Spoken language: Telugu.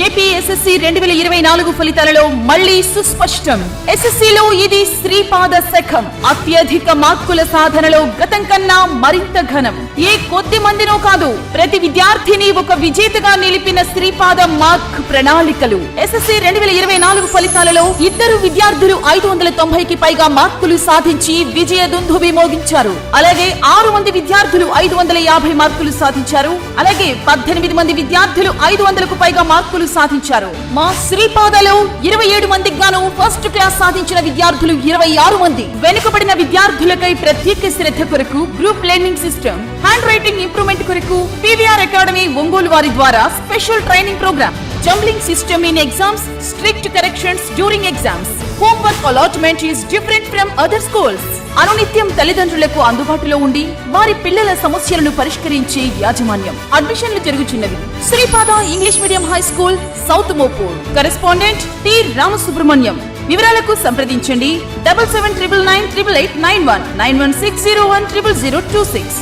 ఏపీ ఎస్ఎస్సి 2024 ఫలితాలలో మళ్లీ సుస్పష్టం. ఎస్ఎస్సిలో ఇది శ్రీపాద శకం. అత్యధిక మార్కుల సాధనలో గతం కన్నా మరింత ఘనం. ఏ కొద్ది మందినో కాదు, ప్రతి విద్యార్థిని ఒక విజేతగా నిలిపిన శ్రీపాద మార్క్ ప్రణాళికలు. ఎస్ఎస్సి 2024 ఫలితాలలో ఇద్దరు విద్యార్థులు 590కి పైగా మార్కులు సాధించి విజయ దుందుభి మోగించారు. అలాగే 6 మంది విద్యార్థులు 550 మార్కులు సాధించారు. అలాగే 18 మంది విద్యార్థులు 500కు పైగా మార్కులు సాధించారు. మా శ్రీపాదలో 27 మందికి గాను ఫస్ట్ క్లాస్ సాధించిన విద్యార్థులు 26 మంది. వెనుకబడిన విద్యార్థులకై ప్రత్యేక శ్రద్ధ కొరకు group learning system, handwriting improvement కొరకు పీవీఆర్ అకాడమీ ఒంగోలు వారి ద్వారా special training program, jumbling system in exams, strict corrections during exams. Homework allotment is different from other schools. అనునిత్యం తల్లిదండ్రులకు అందుబాటులో ఉండి వారి పిల్లల సమస్యలను పరిష్కరించే యాజమాన్యం. అడ్మిషన్లు జరుగుతున్నవి. Sripada English medium high school, south Mopur. Correspondent T Ramasubrahmanyam. వివరాలకు సంప్రదించండి 7799988891 9160100026.